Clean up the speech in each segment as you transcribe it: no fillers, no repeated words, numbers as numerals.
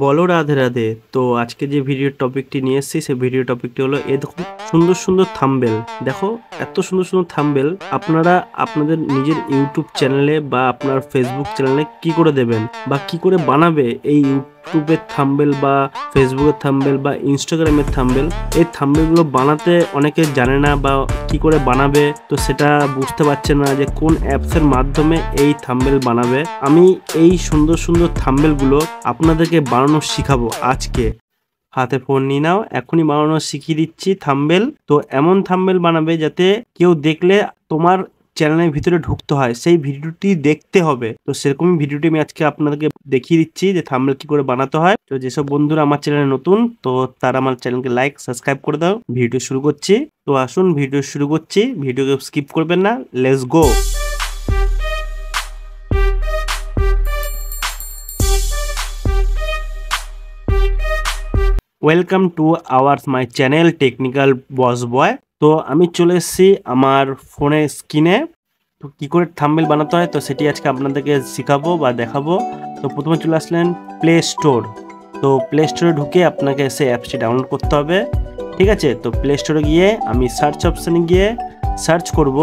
বলো রাধে রাধে। তো আজকে যে ভিডিও টপিকটি নিয়ে এসেছি সেই ভিডিও টপিকটি হলো এই দেখুন, সুন্দর সুন্দর থাম্বনেল। দেখো, এত সুন্দর সুন্দর থাম্বনেল আপনারা আপনাদের নিজের ইউটিউব চ্যানেলে বা আপনার ফেসবুক চ্যানেলে কি করে দেবেন বা কি করে বানাবে এই ইউটিউবের থাম্বনেল বা ফেসবুকের থাম্বনেল বা ইনস্টাগ্রামের থাম্বনেল। এই থাম্বনেলগুলো বানাতে অনেকে জানে না বা কি করে বানাবে, তো সেটা বুঝতে পারছে না যে কোন অ্যাপসের মাধ্যমে এই থাম্বনেল বানাবে। আমি এই সুন্দর সুন্দর থাম্বনেলগুলো আপনাদেরকে বানানো শিখাবো আজকে। হাতে ফোন নিয়ে নাও, এখনই বানানো শিখিয়ে দিচ্ছি থাম্বনেল। তো এমন থাম্বনেল বানাবে যাতে কেউ দেখলে তোমার চ্যানেলের ভিতরে ঢুকতে হয়, সেই ভিডিওটি দেখতে হবে। তো সেরকমই ভিডিওটি আমি আজকে আপনাদেরকে দেখিয়ে দিচ্ছি যে থাম্বনেল কি করে বানাতে হয়। তো যেসব বন্ধুরা আমার চ্যানেলে নতুন, তো তারা আমার চ্যানেলকে লাইক সাবস্ক্রাইব করে দাও। ভিডিও শুরু করছি। তো আসুন ভিডিও শুরু করছি, ভিডিওকে স্কিপ করবেন না, let's go. Welcome to our my channel technical boss boy. তো আমি চলে এসেছি আমার ফোনের স্ক্রিনে। তো কী করে থাম্বনেল বানাতে হয় তো সেটি আজকে আপনাদেরকে শেখাবো বা দেখাবো। তো প্রথমে চলে আসলেন প্লে স্টোর। তো প্লে স্টোরে ঢুকে আপনাকে সেই অ্যাপসটি ডাউনলোড করতে হবে। ঠিক আছে, তো প্লে স্টোরে গিয়ে আমি সার্চ অপশানে গিয়ে সার্চ করব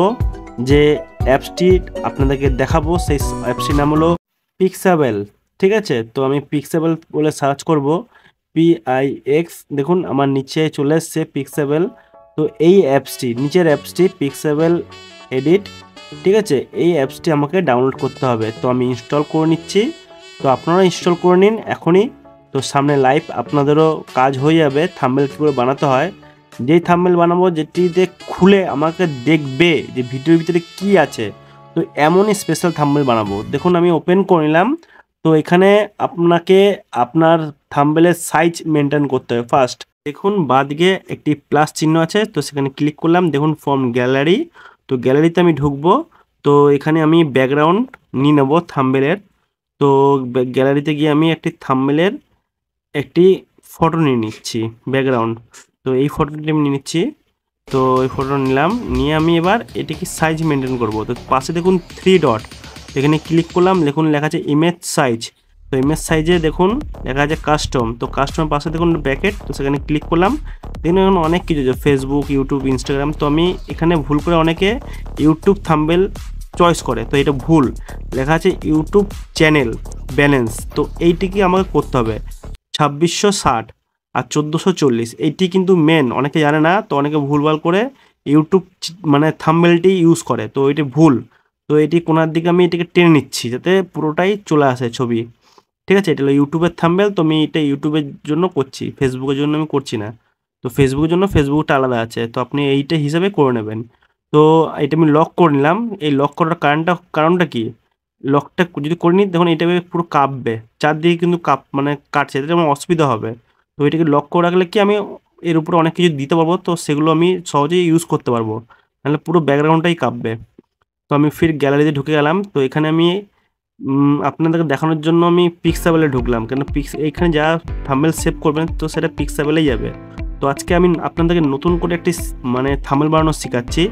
যে অ্যাপসটি আপনাদেরকে দেখাবো, সেই অ্যাপসটির নাম হলো পিক্সাবেল। ঠিক আছে, তো আমি পিক্সাবেল বলে সার্চ করব, PIX। দেখুন আমার নিচে চলে এসছে পিক্সাবেল। তো এই অ্যাপসটি, নিচের অ্যাপসটি পিক্সাবেল এডিট। ঠিক আছে, এই অ্যাপসটি আমাকে ডাউনলোড করতে হবে। তো আমি ইনস্টল করে নিচ্ছি। তো আপনারা ইনস্টল করে নিন এখনই। তো সামনে লাইভ আপনাদেরও কাজ হয়ে যাবে থাম্বনেল কী করে বানাতে হয়। যেই থাম্বনেল বানাবো যেটিতে খুলে আমাকে দেখবে যে ভিডিওর ভিতরে কি আছে, তো এমনই স্পেশাল থাম্বনেল বানাবো। দেখুন আমি ওপেন করে নিলাম। তো এখানে আপনাকে আপনার থাম্বনেলের সাইজ মেনটেন করতে হবে ফার্স্ট। দেখুন বাঁদিকে একটি প্লাস চিহ্ন আছে, তো সেখানে ক্লিক করলাম। দেখুন ফ্রম গ্যালারি, তো গ্যালারিতে আমি ঢুকবো। তো এখানে আমি ব্যাকগ্রাউন্ড নিয়ে নেবো থাম্বনেলের। তো গ্যালারিতে গিয়ে আমি একটি থাম্বনেলের একটি ফটো নিয়ে নিচ্ছি, ব্যাকগ্রাউন্ড। তো এই ফটোটি আমি নিয়ে নিচ্ছি। তো এই ফটো নিলাম, নিয়ে আমি এবার এটিকে সাইজ মেনটেন করব। তো পাশে দেখুন 3 ডট, এখানে ক্লিক করলাম। দেখুন লেখা আছে ইমেজ সাইজ। তো ইমেজ সাইজে দেখুন লেখা আছে কাস্টম। তো কাস্টমের পাশে দেখুন ব্র্যাকেট, তো সেখানে ক্লিক করলাম। দেখুন এখন অনেক কিছু আছে, ফেসবুক, ইউটিউব, ইনস্টাগ্রাম। তো আমি এখানে ভুল করে অনেকে ইউটিউব থাম্বনেল চয়েস করে, তো এটা ভুল। লেখা আছে ইউটিউব চ্যানেল ব্যালেন্স। তো এইটিকে আমাকে করতে হবে 2660 আর 1440। এইটি কিন্তু মেন, অনেকে জানে না। তো অনেকে ভুলভাল করে ইউটিউব মানে থাম্বনেলটি ইউজ করে, তো এটি ভুল। তো এটি কোনার দিকে আমি এটিকে টেনে নিচ্ছি যাতে পুরোটাই চলে আসে ছবি। ঠিক আছে, এটা হলো ইউটিউবের থাম্বনেল। তো আমি এটা ইউটিউবের জন্য করছি, ফেসবুকের জন্য আমি করছি না। তো ফেসবুকের জন্য ফেসবুকটা আলাদা আছে, তো আপনি এইটা হিসাবে করে নেবেন। তো এটা আমি লক করে নিলাম। এই লক করার কারণটা কি, লকটা যদি করে নিই দেখুন এটা পুরো কাঁপবে, চারদিকে কিন্তু মানে কাটছে, এতে আমার অসুবিধা হবে। তো এটাকে লক করে রাখলে কি আমি এর উপরে অনেক কিছু দিতে পারবো, তো সেগুলো আমি সহজেই ইউজ করতে পারবো। নাহলে পুরো ব্যাকগ্রাউন্ডটাই কাঁপবে। তো আমি ফির গ্যালারিতে ঢুকে গেলাম। তো এখানে আমি আপনাদেরকে দেখানোর জন্য আমি পিক্সাবেলে ঢুকলাম, কেন এইখানে যা থাম্বনেল সেভ করবেন তো সেটা পিক্সাবেলেই যাবে। তো আজকে আমি আপনাদেরকে নতুন করে একটি মানে থাম্বনেল বানানো শেখাচ্ছি,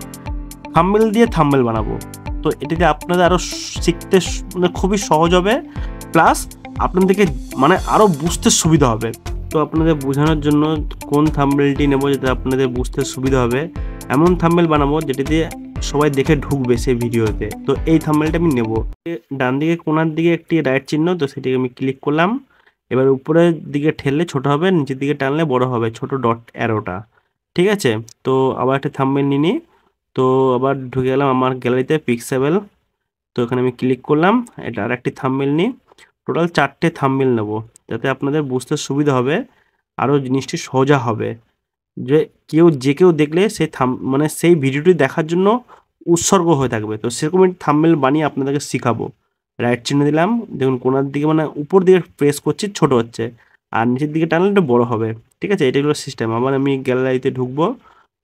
থাম্বনেল দিয়ে থাম্বনেল বানাবো। তো এটাতে আপনাদের আরও শিখতে মানে খুবই সহজ হবে, প্লাস আপনাদেরকে মানে আরও বুঝতে সুবিধা হবে। তো আপনাদের বোঝানোর জন্য কোন থাম্বনেলটি নেব যাতে আপনাদের বুঝতে সুবিধা হবে, এমন থাম্বনেল বানাবো যেটিতে সবাই দেখে ঢুকবে সেই ভিডিওতে। তো এই থাম্বনেলটা আমি নেব। ডান দিকে কোনার দিকে একটি রাইট চিহ্ন, তো সেটিকে আমি ক্লিক করলাম। এবার উপরের দিকে ঠেললে ছোট হবে, নিচের দিকে টানলে বড় হবে, ছোট ডট অ্যারোটা। ঠিক আছে, তো আবার একটা থাম্বনেল নিয়ে নিই। তো আবার ঢুকে গেলাম আমার গ্যালারিতে পিক্সাবেল। তো এখানে আমি ক্লিক করলাম। এটা আর একটি থাম্বনেল নিই। টোটাল 4টে থাম্বনেল নেব যাতে আপনাদের বুঝতে সুবিধা হবে, আরও জিনিসটি সোজা হবে। যে যে কেউ দেখলে সেই মানে সেই ভিডিওটি দেখার জন্য উৎসর্গ হয়ে থাকবে। তো সেরকম একটি থাম্বনেল বানিয়ে আপনাদেরকে শেখাবো। রাইট চিহ্ন দিলাম, দেখুন কোনার দিকে মানে উপর দিকে প্রেস করছি ছোট হচ্ছে, আর নিচের দিকে টানলে একটু বড় হবে। ঠিক আছে, এটা হলো সিস্টেম। আবার আমি গ্যালারিতে ঢুকবো।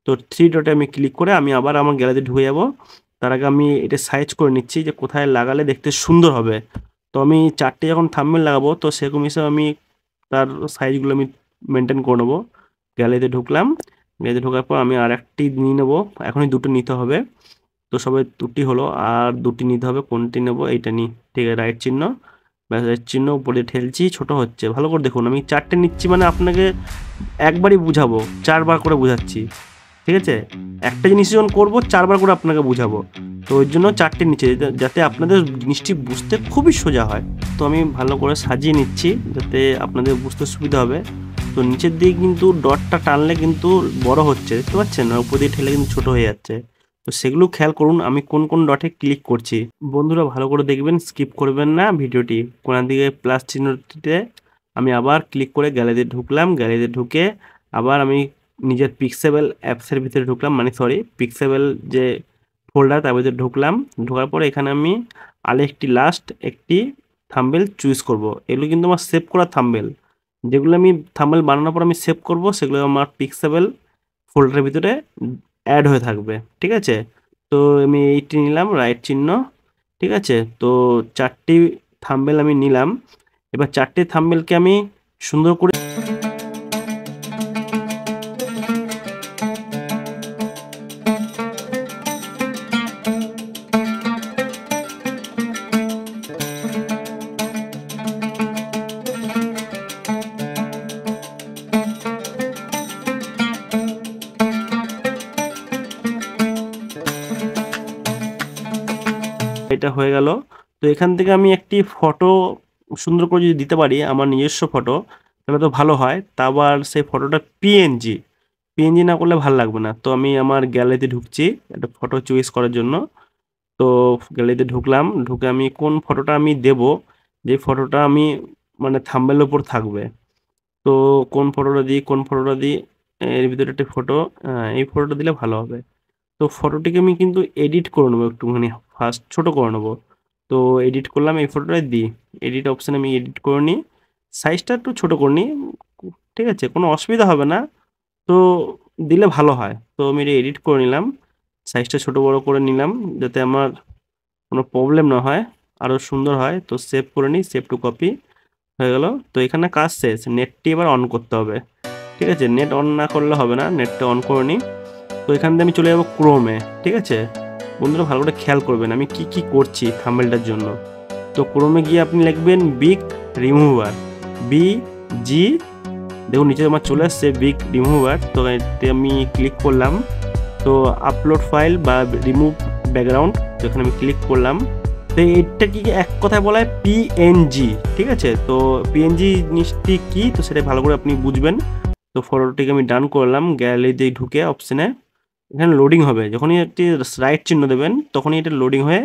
তো 3 ডটে আমি ক্লিক করে আমি আবার আমার গ্যালারিতে ঢুকে যাব। তার আগে আমি এটা সাইজ করে নিচ্ছি যে কোথায় লাগালে দেখতে সুন্দর হবে। তো আমি 4টে যখন থাম্বনেল লাগাবো তো সেরকম হিসেবে আমি তার সাইজগুলো আমি মেনটেন করে নেবো। গ্যালারিতে ঢুকলাম। গ্যালারিতে ঢোকার পর আমি আর একটি নিয়ে নেবো, এখনই দুটো নিতে হবে। তো সবে দুটি হলো, আর দুটি নিতে হবে। কোনটি নেবো, এইটা নিই। ঠিক আছে, রাইট চিহ্ন। ব্যাস চিহ্ন উপরে ঠেলছি, ছোট হচ্ছে। ভালো করে দেখুন, আমি 4টে নিচ্ছি মানে আপনাকে একবারই বুঝাবো, 4বার করে বুঝাচ্ছি, ঠিক আছে? একটা জিনিস যখন করবো 4বার করে আপনাকে বুঝাবো, তো ওই জন্য 4টে নিচে, যাতে আপনাদের জিনিসটি বুঝতে খুবই সোজা হয়। তো আমি ভালো করে সাজিয়ে নিচ্ছি যাতে আপনাদের বুঝতে সুবিধা হবে। তো নিচের দিকে কিন্তু ডটটা টানলে কিন্তু বড় হচ্ছে, দেখতে পাচ্ছেন? আর উপর দিয়ে ঠেলে কিন্তু ছোট হয়ে যাচ্ছে। তো সেগুলো খেয়াল করুন আমি কোন কোন ডটে ক্লিক করছি। বন্ধুরা ভালো করে দেখবেন, স্কিপ করবেন না ভিডিওটি। কোণার দিকে প্লাস চিহ্নটিতে আমি আবার ক্লিক করে গ্যালারিতে ঢুকলাম, গ্যালারিতে ঢুকে আবার আমি নিজের পিক্সেবল অ্যাপসের ভিতরে ঢুকলাম, মানে সরি পিক্সেবল যে ফোল্ডার তার ভিতরে ঢুকলাম। ঢোকার পরে এখানে আমি আরেকটি লাস্ট একটি থাম্বনেল চুজ করব। এগুলো কিন্তু আমার সেভ করা থাম্বনেল, যেগুলো আমি থাম্বনেল বানানোর পর আমি সেভ করব, সেগুলো আমার পিক্সেবল ফোল্ডারের ভিতরে অ্যাড হয়ে থাকবে, ঠিক আছে? তো আমি এইটি নিলাম রাইট চিহ্ন, ঠিক আছে? তো 4টি থাম্বনেল আমি নিলাম। এবার 4টে থাম্বনেলকে আমি সুন্দর করে এটা হয়ে গেল। তো এখান থেকে আমি একটি ফটো সুন্দর করে যদি দিতে পারি, আমার নিজস্ব ফটো, তাহলে তো ভালো হয়। তা আবার সেই ফটোটা পিএনজি না করলে ভালো লাগবে না। তো আমি আমার গ্যালারিতে ঢুকছি একটা ফটো চয়েস করার জন্য। তো গ্যালারিতে ঢুকলাম, ঢুকে আমি কোন ফটোটা আমি দেব, যে ফটোটা আমি মানে থাম্বনেলের উপর থাকবে। তো কোন ফটোটা দিই, এর ভিতরে একটা ফটো, এই ফটোটা দিলে ভালো হবে। তো ফটোটিকে আমি কিন্তু এডিট করে নেবো একটুখানি, ফার্স্ট ছোট করে নেবো। তো এডিট করলাম, এই ফটোটাই দিই। এডিট অপশানে আমি এডিট করে নিই, সাইজটা একটু ছোট করে নিই, ঠিক আছে? কোনো অসুবিধা হবে না, তো দিলে ভালো হয়। তো আমি এটা এডিট করে নিলাম, সাইজটা ছোট বড় করে নিলাম যাতে আমার কোনো প্রবলেম না হয়, আরও সুন্দর হয়। তো সেভ করে নিই, সেভ টু কপি হয়ে গেল। তো এখানে কাজ শেষ, নেটটি এবার অন করতে হবে, ঠিক আছে? নেট অন না করলে হবে না, নেটটা অন করে নিই। তো এখান থেকে আমি চলে যাবো ক্রোমে, ঠিক আছে? বন্ধুরা ভালো করে খেয়াল করবেন আমি কি করছি থাম্বনেলটার জন্য। তো ক্রোমে গিয়ে আপনি লিখবেন বিগ রিমুভার, BG, দেখুন নিচে আমার চলে আসছে বিগ রিমুভার। তো এতে আমি ক্লিক করলাম, তো আপলোড ফাইল বা রিমুভ ব্যাকগ্রাউন্ড, তো এখানে আমি ক্লিক করলাম। তো এটা কি এক কথায় বলা হয় পিএনজি, ঠিক আছে? তো পিএনজি জিনিসটি কি, তো সেটা ভালো করে আপনি বুঝবেন। তো ফটোটিকে আমি ডান করলাম, গ্যালারিতে ঢুকে অপশানে এখানে লোডিং হবে। যখনই একটি রাইট চিহ্ন দেবেন তখনই এটা লোডিং হয়ে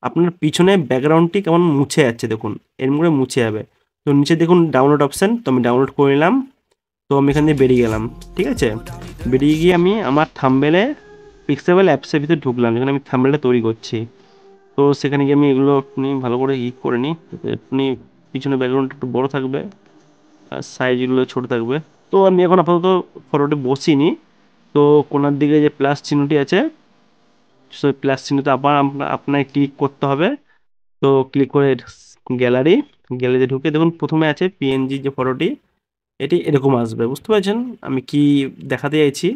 আপনার পিছনে ব্যাকগ্রাউন্ডটি কেমন মুছে যাচ্ছে দেখুন, এরকম করে মুছে যাবে। তো নিচে দেখুন ডাউনলোড অপশান, তো আমি ডাউনলোড করে নিলাম। তো আমি এখান দিয়ে বেরিয়ে গেলাম, ঠিক আছে? বেরিয়ে গিয়ে আমি আমার থাম্বনেলে পিক্সেবল অ্যাপসের ভিতরে ঢুকলাম, যেখানে আমি থাম্বনেলটা তৈরি করছি। তো সেখানে গিয়ে আমি এগুলো আপনি ভালো করে করে নিই, আপনি পিছনে ব্যাকগ্রাউন্ডটা একটু বড় থাকবে আর সাইজগুলো ছোট থাকবে। তো আমি এখন আপাতত ফটোটি বসিনি। তো কোনার দিকে যে প্লাস চিহ্নটি আছে, সেই প্লাস চিহ্নতে আবার আপনাকে ক্লিক করতে হবে। তো ক্লিক করে গ্যালারিতে ঢুকে দেখুন প্রথমে আছে পিএনজি যে ফটোটি, এটি এরকম আসবে, বুঝতে পেরেছেন আমি কি দেখাতে চাইছি?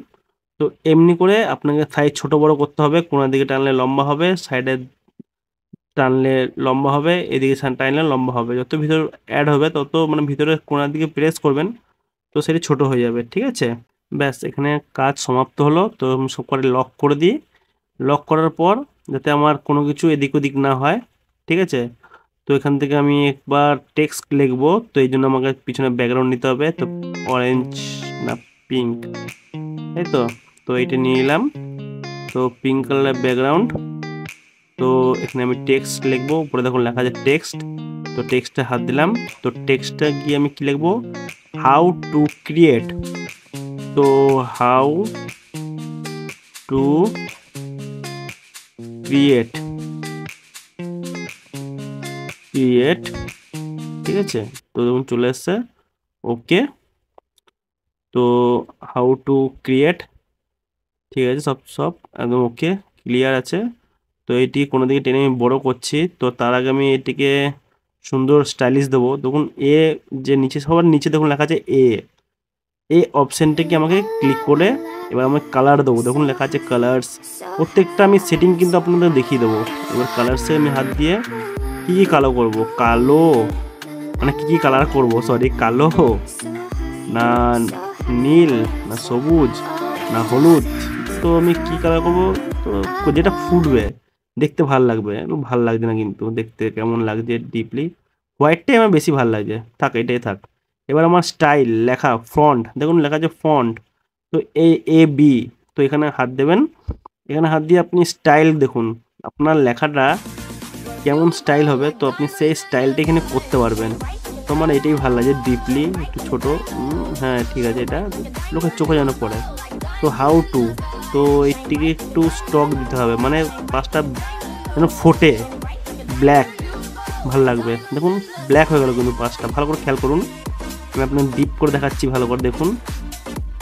তো এমনি করে আপনাকে সাইজ ছোট বড় করতে হবে, কোনার দিকে টানলে লম্বা হবে, সাইডে টানলে লম্বা হবে, এদিকে টানলে লম্বা হবে। যত ভিতর অ্যাড হবে তত মানে ভিতরে কোনার দিকে প্রেস করবেন, তো সেটি ছোট হয়ে যাবে, ঠিক আছে? ব্যাস এখানে কাজ সমাপ্ত হলো। তো আমি সব করে লক করে দিই। লক করার পর যাতে আমার কোনো কিছু এদিক ওদিক না হয়, ঠিক আছে? তো এখান থেকে আমি একবার টেক্সট লিখবো, তো এই জন্য আমাকে পিছনে ব্যাকগ্রাউন্ড নিতে হবে। তো অরেঞ্জ না পিঙ্ক, তাই তো? তো এইটা নিয়ে নিলাম, তো পিঙ্ক কালারের ব্যাকগ্রাউন্ড। তো এখানে আমি টেক্সট লিখবো, উপরে দেখুন লেখা আছে টেক্সট। তো টেক্সটে হাত দিলাম। তো টেক্সটটা গিয়ে আমি কি লিখবো, হাউ টু ক্রিয়েট। তো হাউ টু ক্রিয়েট, ঠিক আছে? তো দেখুন চলে এসছে, ওকে। তো হাউ টু ক্রিয়েট, ঠিক আছে, সব সব একদম ওকে, ক্লিয়ার আছে। তো এটি কোনো দিকে টেনে আমি বড়ো করছি। তো তার আগে আমি এটিকে সুন্দর স্টাইলিশ দেবো। দেখুন যে নিচে সবার নিচে দেখুন লেখা আছে এই অপশানটাকে আমাকে ক্লিক করে এবার আমি কালার দেবো। দেখুন লেখা আছে কালার্স, প্রত্যেকটা আমি সেটিং কিন্তু আপনাদের দেখিয়ে দেবো। এবার কালার্সে আমি হাত দিয়ে কী কালো করব, কালো, মানে কি কালার করব, সরি, কালো না নীল না সবুজ না হলুদ, তো আমি কি কালার করব? তো যেটা ফুটবে দেখতে ভালো লাগবে, একটু ভালো লাগছে না কিন্তু দেখতে কেমন লাগছে ডিপলি, হোয়াইটটাই আমার বেশি ভালো লাগছে, থাক এটাই থাক। এবার আমার স্টাইল লেখা ফন্ট, দেখুন লেখা আছে ফন্ট, তো A B, তো এখানে হাত দেবেন, এখানে হাত দিয়ে আপনি স্টাইল দেখুন আপনার লেখাটা কেমন স্টাইল হবে, তো আপনি সেই স্টাইলটা এখানে করতে পারবেন। তো আমার এটাই ভালো লাগে ডিপলি, একটু ছোট, হ্যাঁ ঠিক আছে, এটা লোকের চোখে যেন পড়ে। তো হাউ টু, তো এটিকে একটু স্টক দিতে হবে, মানে পাঁচটা যেন ফোটে ব্ল্যাক, ভালো লাগবে। দেখুন ব্ল্যাক হয়ে গেল কিন্তু পাঁচটা, ভালো করে খেয়াল করুন, আমি আপনার ডিপ করে দেখাচ্ছি ভালো করে দেখুন।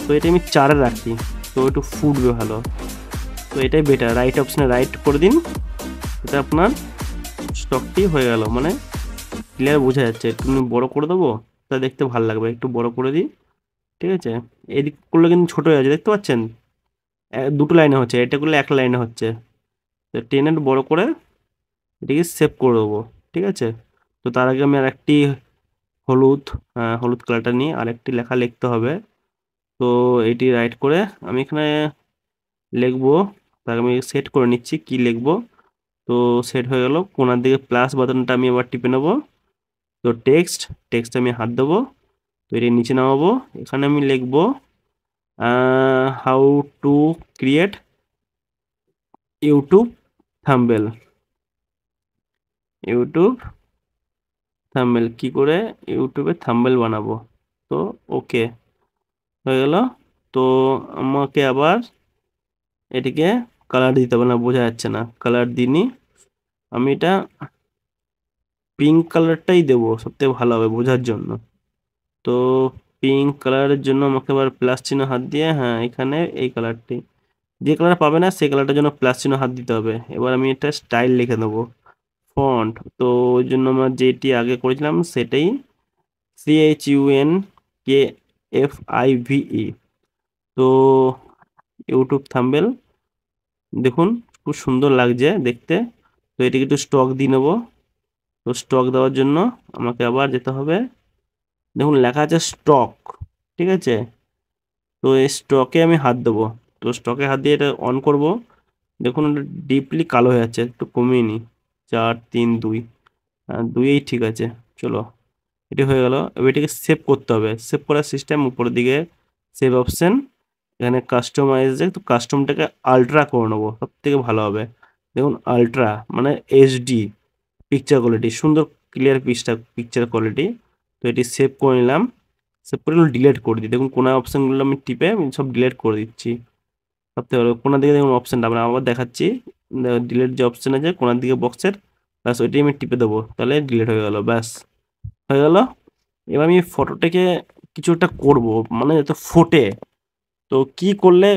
তো এটা আমি 4-এ রাখি, তো একটু ফুটবে ভালো, তো এটাই বেটার, রাইট অপশানে রাইট করে দিন, এটা আপনার স্টকটি হয়ে গেল, মানে ক্লিয়ার বোঝা যাচ্ছে। একটু বড় করে দেবো, তা দেখতে ভালো লাগবে, একটু বড় করে দিই, ঠিক আছে। এদিক করলে কিন্তু ছোট হয়ে যাচ্ছে, দেখতে পাচ্ছেন, দুটো লাইনে হচ্ছে, এটা করলে এক লাইনে হচ্ছে, তো টেনে একটু বড় করে এটিকে সেভ করে দেবো, ঠিক আছে। তো তার আগে আমি আর একটি হলুদ, হলুদ কালারটা নিয়ে আরেকটি লেখা লিখতে হবে, তো এটি রাইট করে আমি এখানে লিখবো, তার আমি সেট করে নিচ্ছি কি লিখবো। তো সেট হয়ে গেল, কোনার দিকে প্লাস বাটনটা আমি আবার টিপে নেবো, তো টেক্সট আমি হাত দেবো, তো এটি নিচে নামাবো, এখানে আমি লিখবো how to create YouTube thumbnail, YouTube thumbnail, কি করে ইউটিউবে থাম্বনেল বানাবো, তো ওকে হয়ে গেল। তো আমাকে আবার এটিকে কালার দিতে হবে, না বোঝা যাচ্ছে না, কালার দিইনি, আমি এটা পিঙ্ক কালারটাই দেবো, সবথেকে ভালো হবে বোঝার জন্য। তো পিঙ্ক কালারের জন্য আমাকে আবার প্লাস চিহ্ন হাত দিয়ে, হ্যাঁ এখানে এই কালারটি, যে কালার পাবে না সেই কালারটার জন্য প্লাস চিহ্ন হাত দিতে হবে। এবার আমি এটা স্টাইল লিখে দেবো, ফন্ট, তো ওই জন্য আমরা যেটি আগে করেছিলাম সেটাই, CHUNKFIVE, তো ইউটিউব থাম্বনেল, দেখুন খুব সুন্দর লাগছে দেখতে। তো এটিকে একটু স্টক দিয়ে নেবো, তো স্টক দেওয়ার জন্য আমাকে আবার যেতে হবে, দেখুন লেখা আছে স্টক, ঠিক আছে। তো এই স্টকে আমি হাত দেবো, তো স্টকে হাত দিয়ে এটা অন করব, দেখুন এটা ডিপলি কালো হয়ে যাচ্ছে, একটু কমিয়ে নিই, 4 3 2, 2ই ঠিক আছে, চলো এটি হয়ে গেল। এবার এটিকে সেভ করতে হবে, সেভ করার সিস্টেম উপরের দিকে সেভ অপশন, এখানে কাস্টমাইজে, তো কাস্টমটাকে আলট্রা করে নেবো, সব থেকে ভালো হবে। দেখুন আলট্রা মানে HD পিকচার কোয়ালিটি, সুন্দর ক্লিয়ার পিকচার কোয়ালিটি। তো এটি সেভ করে নিলাম, সেভ করে ডিলিট করে দিই, দেখুন কোনা অপশানগুলো আমি টিপে আমি সব ডিলিট করে দিচ্ছি। সবথেকে ভালো কোনার দিকে দেখুন অপশানটা আমরা আবার দেখাচ্ছি, ডিলিট যে অপশান আছে কোনার দিকে বক্সের, ব্যাস ওইটাই আমি টিপে দেবো, তাহলে ডিলিট হয়ে গেল, ব্যাস হয়ে গেল। এবার আমি ফটোটাকে কিছু একটা করবো, মানে যাতে ফোটে, তো কি করলে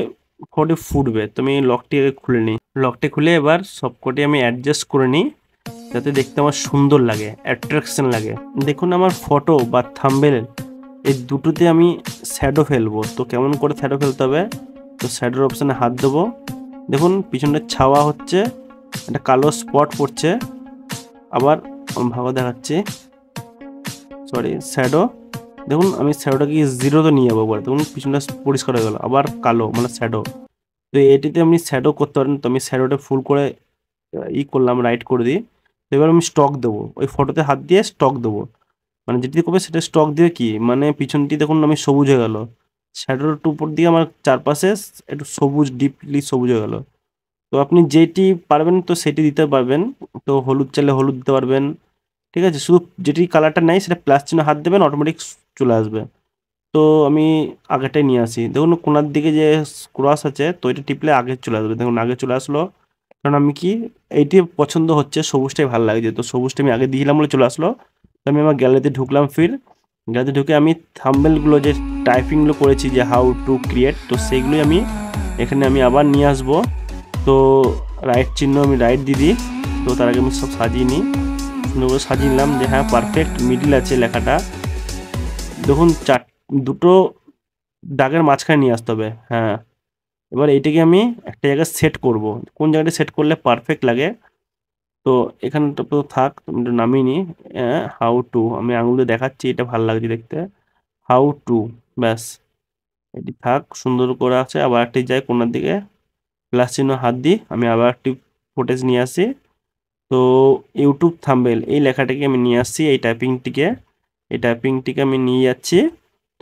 ফটো ফুটবে, তো আমি লকটি খুলে নিই, লকটি খুলে এবার সবকটি আমি অ্যাডজাস্ট করে নিই, যাতে দেখতে আমার সুন্দর লাগে, অ্যাট্রাকশন লাগে। দেখুন আমার ফটো বা থাম্বনেল এই দুটোতে আমি শ্যাডো ফেলবো, তো কেমন করে শ্যাডো ফেলতে হবে, তো শ্যাডোর অপশানে হাত দেবো, দেখুন পিছনে ছাওয়া হচ্ছে, একটা কালো স্পট পড়ছে, আবার ভালো দেখাচ্ছি, সরি শ্যাডো, দেখুন আমি শ্যাডোটাকে 0-তে নিয়ে যাবো বলে, দেখুন পিছনটা পরিষ্কার হয়ে গেলো, আবার কালো মানে শ্যাডো। তো এটিতে আপনি শ্যাডো করতে পারেন, তো আমি শ্যাডোটা ফুল করে করলাম, রাইট করে দিই। তো এবার আমি স্টক দেবো, ওই ফটোতে হাত দিয়ে স্টক দেবো, মানে যেটি করবে সেটা স্টক দিয়ে, কি মানে পিছনটি দেখুন আমি সবুজ হয়ে গেল, শ্যাডোর উপর দিয়ে আমার চারপাশে একটু সবুজ ডিপলি সবুজ হয়ে গেল। তো আপনি যেটি পারবেন তো সেটি দিতে পারবেন, তো হলুদ চাইলে হলুদ দিতে পারবেন, ঠিক আছে, শুধু যেটি কালারটা নেই সেটা প্লাস চিহ্ন হাত দেবেন, অটোমেটিক চলে আসবে। তো আমি আগেরটাই নিয়ে আসি, দেখুন কোনার দিকে যে ক্রস আছে, তো এটা টিপলে আগে চলে আসবে, দেখুন আগে চলে আসলো, কারণ আমি কি এইটি পছন্দ হচ্ছে, সবুজটাই ভালো লাগছে, তো সবুজটা আমি আগে দিয়েছিলাম বলে চলে আসলো। তো আমি আমার গ্যালারিতে ঢুকলাম, গ্যালারিতে ঢুকে আমি থাম্বনেলগুলো যে টাইপিংগুলো করেছি যে হাউ টু ক্রিয়েট, তো সেইগুলোই আমি এখানে আমি আবার নিয়ে আসবো। তো রাইট চিহ্ন আমি রাইট দিয়ে দিই, তো তার আগে আমি সব সাজিয়ে নিই, সুন্দর করে সাজিয়ে নিলাম যে হ্যাঁ পারফেক্ট মিডিল আছে লেখাটা, দেখুন দুটো দাগের মাঝখানে নিয়ে আসতে হবে, হ্যাঁ। এবার এইটাকে আমি একটা জায়গায় সেট করব, কোন জায়গাটা সেট করলে পারফেক্ট লাগে, তো এখানটা তো থাক, আমি একটু নামিয়ে নিই। হাউ টু, আমি আঙুল দিয়ে দেখাচ্ছি, এটা ভালো লাগছে দেখতে। হাউ টু, ব্যাস এটি থাক, সুন্দর করে আছে। আবার একটি যাই কোনার দিকে, প্লাস চিহ্ন হাত দিই, আমি আবার একটি ফুটেজ নিয়ে আসি। তো ইউটিউব থাম্বনেল এই লেখাটাকে আমি নিয়ে আসছি, এই টাইপিংটিকে আমি নিয়ে যাচ্ছি।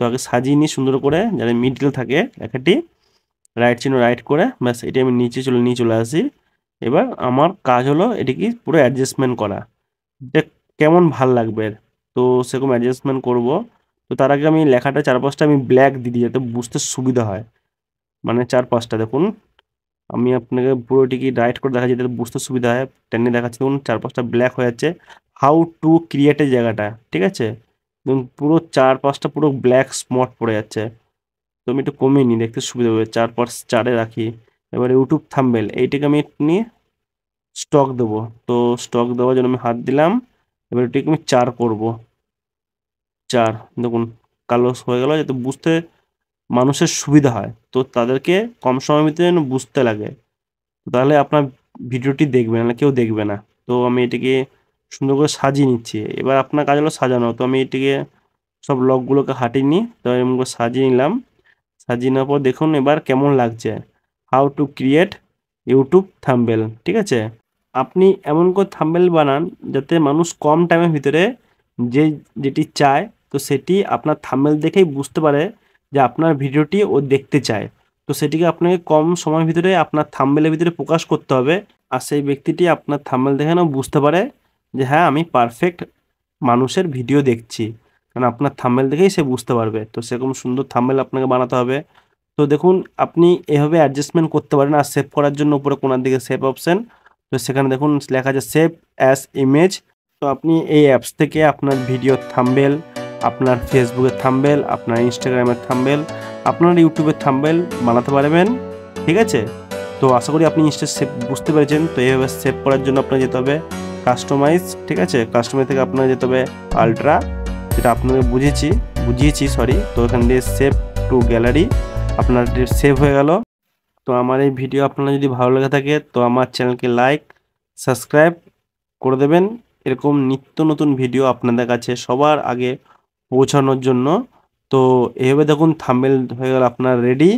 তো আগে সাজিয়ে নিই সুন্দর করে, যাতে মিডল থাকে লেখাটি, রাইট চিহ্ন রাইট করে, ব্যাস এটি আমি নিয়ে চলে আসি। এবার আমার কাজ হলো এটিকে পুরো অ্যাডজাস্টমেন্ট করা, এটা কেমন ভাল লাগবে। তো সেরকম অ্যাডজাস্টমেন্ট করব। তো তার আগে আমি লেখাটা চারপাশটা আমি ব্ল্যাক দিয়ে দিই, যাতে বুঝতে সুবিধা হয়। মানে চারপাশটা দেখুন, আমি আপনাকে পুরোটিকে রাইট করে দেখাচ্ছি যাতে বুঝতে সুবিধা হয়, টেনে দেখাচ্ছি। দেখুন চারপাশটা ব্ল্যাক হয়ে যাচ্ছে, হাউ টু ক্রিয়েটের জায়গাটা, ঠিক আছে। দেখুন পুরো চারপাশটা পুরো ব্ল্যাক স্পট পড়ে যাচ্ছে। তো আমি একটু কমিয়ে নিই, দেখতে সুবিধা হবে, 4/4 রাখি। এবার ইউটিউব থাম্বনেল এইটাকে আমি নিয়ে স্টক দেবো। তো স্টক দেওয়ার জন্য আমি হাত দিলাম, এবার এটিকে আমি 4 করব। 4 দেখুন কালো হয়ে গেল, যাতে বুঝতে মানুষের সুবিধা হয়, তো তাদেরকে কম সময়ের ভিতরে যেন বুঝতে লাগে, তাহলে আপনার ভিডিওটি দেখবে, নাহলে কেউ দেখবে না। তো আমি এটিকে সুন্দর করে সাজিয়ে নিচ্ছি। এবার আপনার কাজ হলো সাজানো। তো আমি এটিকে সব লকগুলোকে হাটিয়ে নিই, তো এরকম করে সাজিয়ে নিলাম। সাজিয়ে নেওয়ার পর দেখুন এবার কেমন লাগছে, how to create YouTube thumbnail, ঠিক আছে। আপনি এমন করে থাম্বনেল বানান যাতে মানুষ কম টাইমের ভিতরে যে যেটি চায়, তো সেটি আপনার থাম্বনেল দেখেই বুঝতে পারে যে আপনার ভিডিওটি ও দেখতে চায়। তো সেটিকে আপনাকে কম সময়ের ভিতরে আপনার থাম্বনেলের ভিতরে প্রকাশ করতে হবে, আর সেই ব্যক্তিটি আপনার থাম্বনেল দেখে যেন বুঝতে পারে যে হ্যাঁ আমি পারফেক্ট মানুষের ভিডিও দেখছি, কারণ আপনার থাম্বনেল দেখেই সে বুঝতে পারবে। তো সেরকম সুন্দর থাম্বনেল আপনাকে বানাতে হবে। তো দেখুন আপনি এভাবে অ্যাডজাস্টমেন্ট করতে পারেন। আর সেভ করার জন্য উপরে কোণার দিকে সেভ অপশন, তো সেখানে দেখুন লেখা আছে সেভ অ্যাজ ইমেজ। তো আপনি এই অ্যাপস থেকে আপনার ভিডিওর থাম্বনেল, আপনার ফেসবুকের থাম্বনেল, আপনার ইনস্টাগ্রামের থাম্বনেল, আপনার ইউটিউবের থাম্বনেল বানাতে পারবেন, ঠিক আছে। তো আশা করি আপনি জিনিসটা সেভ বুঝতে পেরেছেন। তো এইভাবে সেভ করার জন্য আপনার যেতে হবে কাস্টমাইজ, ঠিক আছে। কাস্টমাইজ থেকে আপনার যেতে হবে আলট্রা, যেটা আপনাকে বুঝিয়েছি সরি। তো এখান দিয়ে সেভ টু গ্যালারি, আপনার সেভ হয়ে গেল। তো আমার এই ভিডিও আপনার যদি ভালো লেগে থাকে, তো আমার চ্যানেলকে লাইক সাবস্ক্রাইব করে দেবেন, এরকম নিত্য নতুন ভিডিও আপনাদের কাছে সবার আগে পৌঁছানোর জন্য। তো এভাবে দেখুন থাম্বনেল হয়ে গেল আপনার রেডি।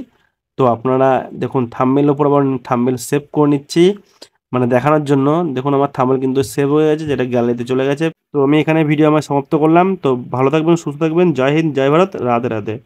তো আপনারা দেখুন থাম্বনেলের উপর আবার থাম্বনেল সেভ করে নিচ্ছি, মানে দেখানোর জন্য। দেখুন আমার থাম্বনেল কিন্তু সেভ হয়ে গেছে, যেটা গ্যালারিতে চলে গেছে। তো আমি এখানে ভিডিও আমার সমাপ্ত করলাম। তো ভালো থাকবেন, সুস্থ থাকবেন, জয় হিন্দ, জয় ভারত, রাধে রাধে।